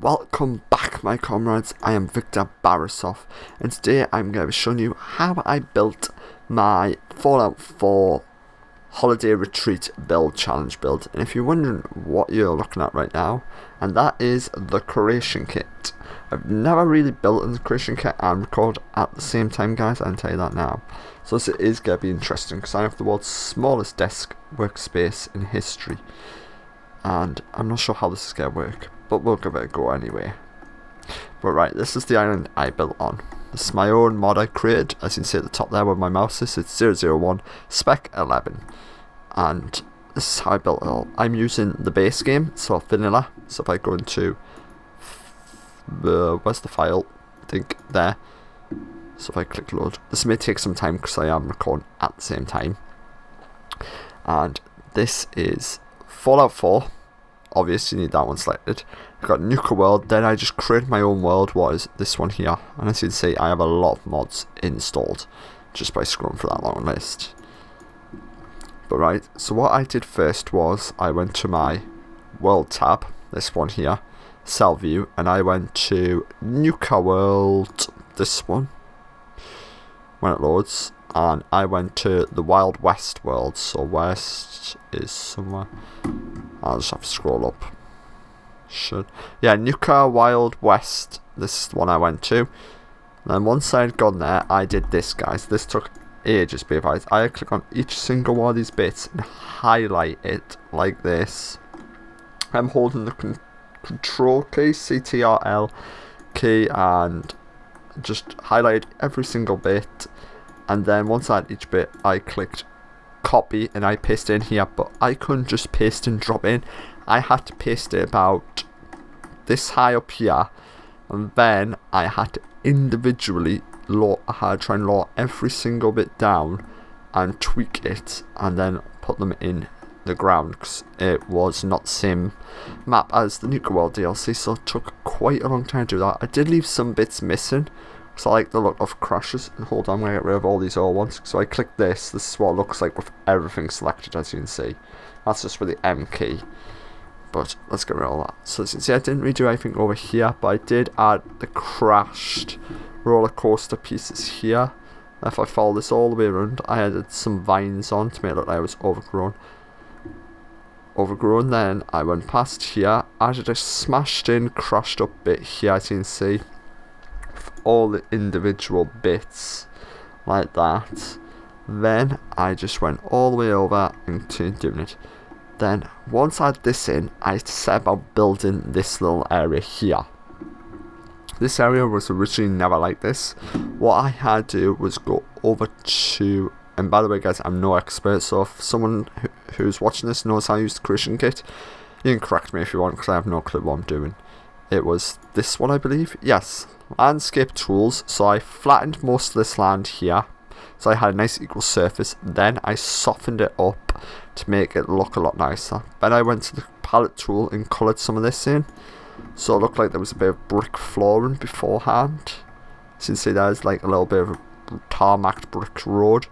Welcome back, my comrades. I am Victor Barasov, and today I'm going to be showing you how I built my Fallout 4 Holiday Retreat build, challenge build. And if you're wondering what you're looking at right now, and that is the creation kit. I've never really built in the creation kit and record at the same time, guys. I'll tell you that now. So this is going to be interesting because I have the world's smallest desk workspace in history, and I'm not sure how this is going to work, but we'll give it a go anyway. But right, this is the island I built on. This is my own mod I created. As you can see at the top there where my mouse is, it's 001 Spec 11. And this is how I built it all. I'm using the base game, so vanilla. So if I go into where's the file? I think there. So if I click load, this may take some time because I am recording at the same time. And this is Fallout 4. Obviously you need that one selected. I've got Nuka World, then I just created my own world, what is this one here. And as you can see, I have a lot of mods installed just by scrolling through that long list. But right, so what I did first was I went to my world tab, this one here, cell view, and I went to Nuka World, this one, when it loads, and I went to the Wild West world. So west is somewhere, I'll just have to scroll up. Yeah, Nuka Wild West, this is the one I went to. And then once I had gone there, I did this, guys. This took ages, babe. I click on each single one of these bits and highlight it like this. I'm holding the control key, CTRL key, and just highlight every single bit. And then once I had each bit, I clicked copy and I pasted in here, but I couldn't just paste and drop in. I had to paste it about this high up here, and then I had to individually try and lower every single bit down and tweak it and then put them in the ground, because it was not the same map as the Nuka World DLC, so it took quite a long time to do that. I did leave some bits missing because I like the look of crashes. And hold on, I'm going to get rid of all these old ones. So I click this. This is what it looks like with everything selected, as you can see. That's just with the M key. But let's get rid of all that. So as you can see, I didn't redo anything over here, but I did add the crashed roller coaster pieces here. If I follow this all the way around, I added some vines on to make it look like I was overgrown. Then I went past here, added a smashed in, crashed up bit here, as you can see. All the individual bits like that. Then I just went all the way over and continued doing it. Then once I had this in, I set about building this little area here. This area was originally never like this. What I had to do was go over to, and by the way guys, I'm no expert, so if someone who's watching this knows how to use the creation kit, you can correct me if you want, because I have no clue what I'm doing. It was this one, I believe. Yes, landscape tools. So I flattened most of this land here, so I had a nice equal surface. Then I softened it up to make it look a lot nicer. Then I went to the palette tool and coloured some of this in, so it looked like there was a bit of brick flooring beforehand. As you can see, there's like a little bit of a tarmac brick road,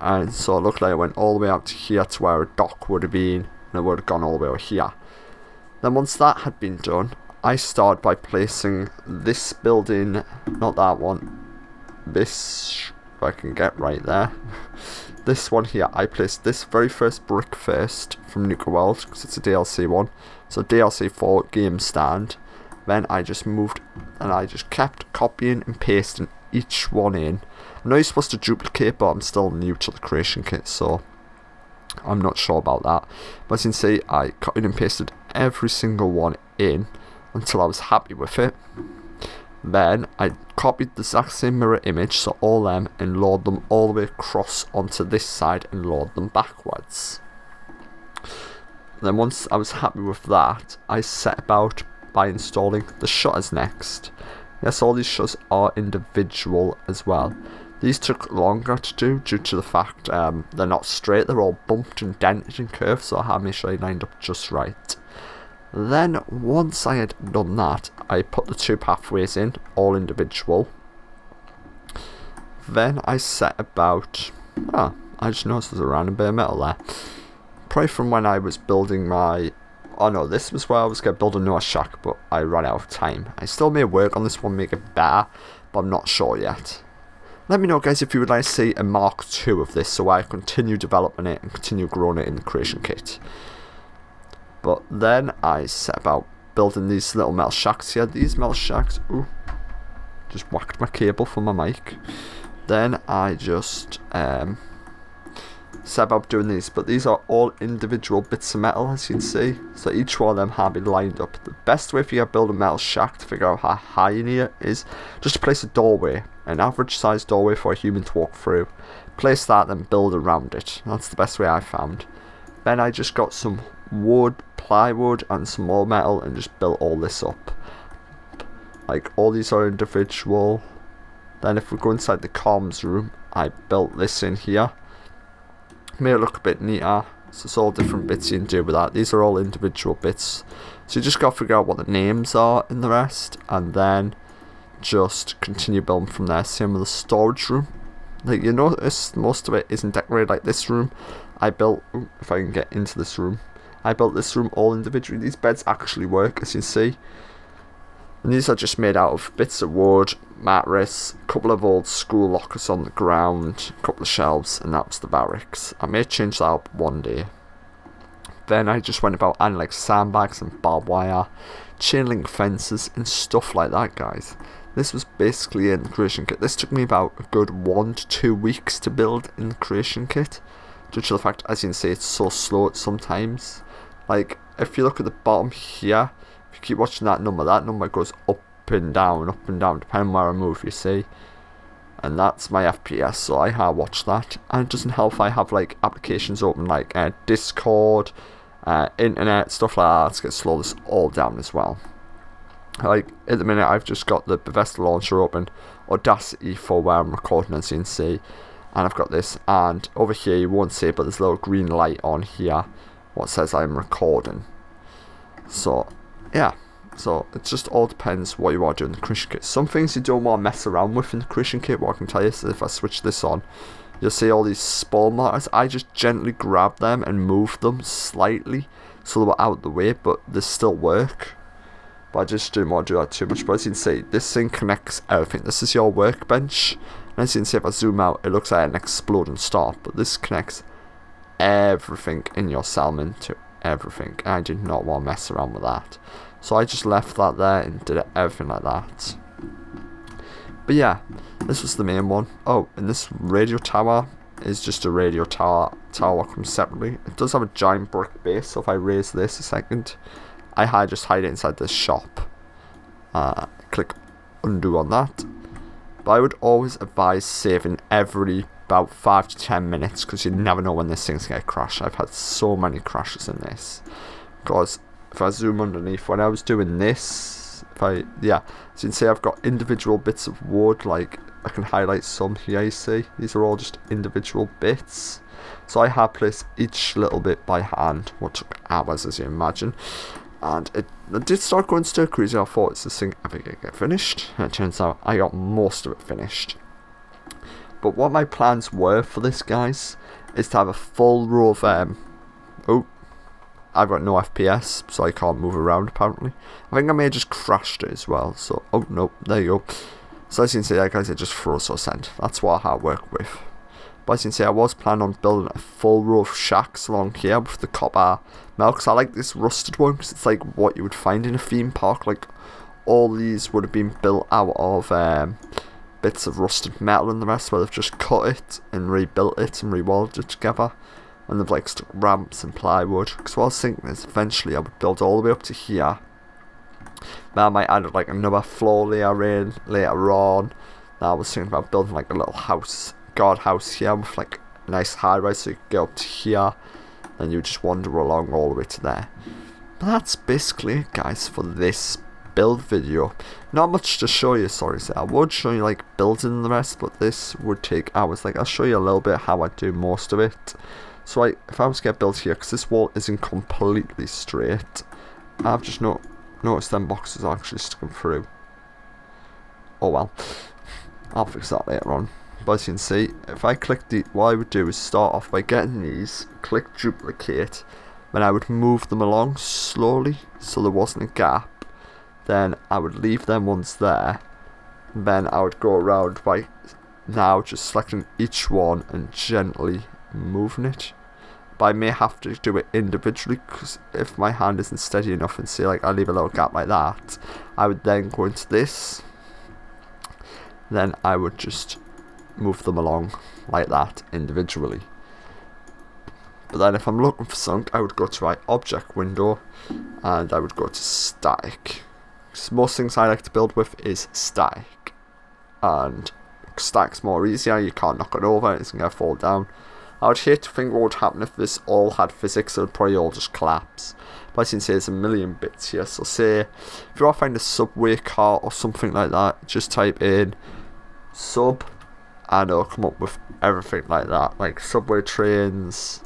and so it looked like it went all the way out to here to where a dock would have been, and it would have gone all the way over here. Then once that had been done, I started by placing this building, not that one, this, if I can get right there, this one here. I placed this very first brick first from Nuka World, because it's a DLC one, so DLC 4 game stand. Then I just moved, and I just kept copying and pasting each one in. I know you're supposed to duplicate, but I'm still new to the creation kit, so I'm not sure about that. But as you can see, I copied and pasted every single one in until I was happy with it. Then I copied the exact same mirror image, so all them, and load them all the way across onto this side and load them backwards. Then once I was happy with that, I set about by installing the shutters next. Yes, all these shutters are individual as well. These took longer to do due to the fact they're not straight, they're all bumped and dented and curved, so I had to make sure they lined up just right. Then once I had done that, I put the two pathways in, all individual. Then I set about, I just noticed there's a random bit of metal there. Probably from when I was building my oh no, this was where I was going to build another shack, but I ran out of time. I still may work on this one, make it better, but I'm not sure yet. Let me know, guys, if you would like to see a Mark II of this, so I continue developing it and continue growing it in the creation kit. But then I set about building these little metal shacks here. These metal shacks, ooh, just whacked my cable for my mic. Then I just set about doing these, but these are all individual bits of metal, as you can see. So each one of them have been lined up. The best way for you to build a metal shack to figure out how high you need it is just to place a doorway, an average sized doorway for a human to walk through. Place that, then build around it. That's the best way I found. Then I just got some wood, plywood, and some more metal, and just built all this up. Like, all these are individual. Then if we go inside the comms room, I built this in here. Made it look a bit neater. So it's all different bits you can do with that. These are all individual bits. So you just got to figure out what the names are in the rest, and then just continue building from there. Same with the storage room. Like, you notice most of it isn't decorated like this room. I built, if I can get into this room, I built this room all individually. These beds actually work, as you see. And these are just made out of bits of wood, mattress, a couple of old school lockers on the ground, a couple of shelves, and that was the barracks. I may change that up one day. Then I just went about adding like sandbags and barbed wire, chain link fences, and stuff like that, guys. This was basically in the creation kit. This took me about a good 1 to 2 weeks to build in the creation kit, due to the fact, as you can see, it's so slow sometimes. Like, if you look at the bottom here, if you keep watching that number goes up and down, depending on where I move, you see. And that's my FPS, so I have watched that. And it doesn't help if I have like applications open like Discord, internet, stuff like that, to get slow this all down as well. Like, at the minute I've just got the Bethesda launcher open, Audacity for where I'm recording, as you can see. And I've got this, and over here you won't see it, but there's a little green light on here what says I'm recording. So yeah, so it just all depends what you are doing in the creation kit. Some things you don't want to mess around with in the creation kit, what I can tell you is if I switch this on, you'll see all these spawn markers. I just gently grab them and move them slightly so they were out of the way, but they still work. But I just didn't want to do that too much. But as you can see, this thing connects everything. This is your workbench. And as you can see, if I zoom out, it looks like an exploding star. But this connects everything in your Salmon to everything. And I did not want to mess around with that. So I just left that there and did everything like that. But yeah, this was the main one. Oh, and this radio tower is just a radio tower that comes separately. It does have a giant brick base, so if I raise this a second, I just hide it inside this shop. Click undo on that. But I would always advise saving every about 5 to 10 minutes, because you never know when this thing's going to crash. I've had so many crashes in this. Because if I zoom underneath, when I was doing this, as you can see, I've got individual bits of wood. Like, I can highlight some here, you see. These are all just individual bits. So I have placed each little bit by hand, what took hours, as you imagine. And it did start going stir crazy. I thought, is this thing ever going to get finished? And it turns out I got most of it finished. But what my plans were for this, guys, is to have a full row of oh, I've got no FPS, so I can't move around apparently. I think I may have just crashed it as well. So, oh no, there you go. So as you can see, guys, it just froze or sent. That's what I work with. But as you can see, I was planning on building a full row of shacks along here with the copper metal, because I like this rusted one, because it's like what you would find in a theme park. Like, all these would have been built out of bits of rusted metal and the rest, where they've just cut it and rebuilt it and rewelded it together. And they've like stuck ramps and plywood. Because what I was thinking is eventually I would build all the way up to here. Then I might add like another floor layer in later on. Now I was thinking about building like a little house, guard house here with like a nice high rise, so you could get up to here. Then you just wander along all the way to there. But that's basically it, guys, for this build video. Not much to show you, sorry, so I would show you like building the rest, but this would take hours. Like, I'll show you a little bit how I do most of it. So if I was to get built here, because this wall isn't completely straight, I've just noticed them boxes are actually sticking through. Oh well, I'll fix that later on. But as you can see, if I click what I would do is start off by getting these, click duplicate, then I would move them along slowly so there wasn't a gap. Then I would leave them ones there. Then I would go around by now just selecting each one and gently moving it. But I may have to do it individually, because if my hand isn't steady enough and say like I leave a little gap like that, I would then go into this. Then I would just move them along like that individually. But then if I'm looking for something, I would go to my object window and I would go to static. Because most things I like to build with is static. And static's more easier, you can't knock it over, it's going to fall down. I would hate to think what would happen if this all had physics. It would probably all just collapse. But as you can see, there's a million bits here. So say, if you want to find a subway car or something like that, just type in sub and it'll come up with everything like that. Like subway trains,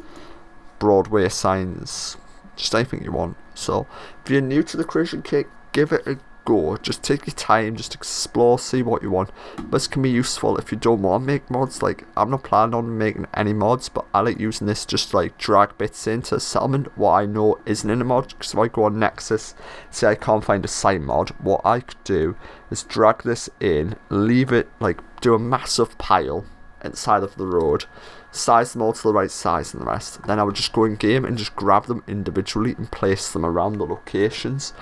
Broadway signs, just anything you want. So if you're new to the Creation Kit, give it a go. Just take your time, just explore, see what you want. This can be useful if you don't want to make mods. Like, I'm not planning on making any mods, but I like using this just to like drag bits into a settlement what I know isn't in a mod. Because if I go on Nexus, say I can't find a sign mod, what I could do is drag this in, leave it, like do a massive pile inside of the road, size them all to the right size and the rest. Then I would just go in game and just grab them individually and place them around the locations.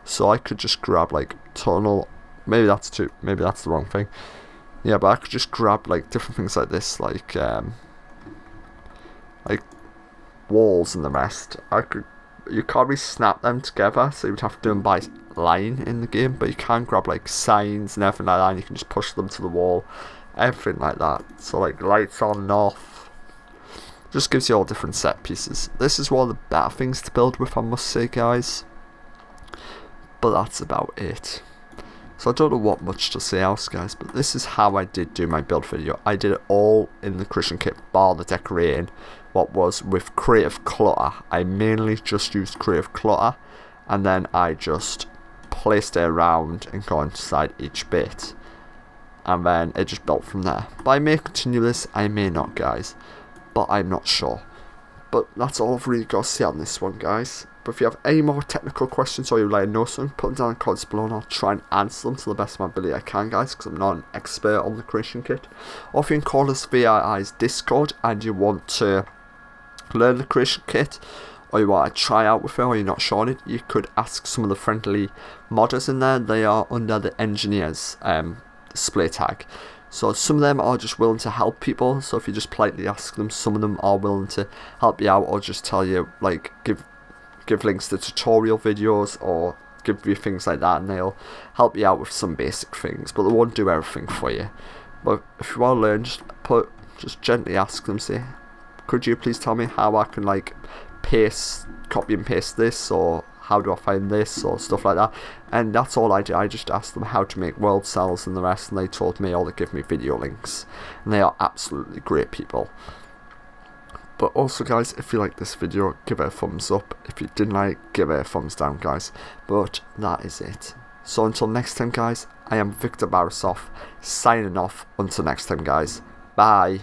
So I could just grab like tunnel, maybe that's the wrong thing. Yeah, but I could just grab like different things like this, like walls and the rest. You can't really snap them together, so you would have to do them by line in the game. But you can grab like signs and everything like that, and you can just push them to the wall, everything like that. So like lights on and off, just gives you all different set pieces. This is one of the better things to build with, I must say, guys. But that's about it. So I don't know what much to say else, guys, but this is how I did do my build video. I did it all in the Creation Kit, bar the decorating, what was with Creative Clutter. I mainly just used Creative Clutter, and then I just placed it around and got inside each bit. And then it just built from there. But I may continue this, I may not, guys. But I'm not sure. But that's all I've really got to say on this one, guys. But if you have any more technical questions or you'd like to know something, put them down in the comments below and I'll try and answer them to the best of my ability I can, guys, because I'm not an expert on the Creation Kit. Or if you can call us VII's Discord and you want to learn the Creation Kit, or you want to try out with it, or you're not sure on it, you could ask some of the friendly modders in there. They are under the engineers display tag. So some of them are just willing to help people, so if you just politely ask them, some of them are willing to help you out or just tell you, like, give links to tutorial videos or give you things like that, and they'll help you out with some basic things, but they won't do everything for you. But if you want to learn, just gently ask them, say, could you please tell me how I can like copy and paste this, or how do I find this, or stuff like that. And that's all I did. I just asked them how to make world cells and the rest, and they told me, or they give me video links, and they are absolutely great people. But also, guys, if you like this video, give it a thumbs up. If you didn't like, give it a thumbs down, guys. But that is it. So until next time, guys, I am Victor Barasov, signing off. Until next time, guys. Bye.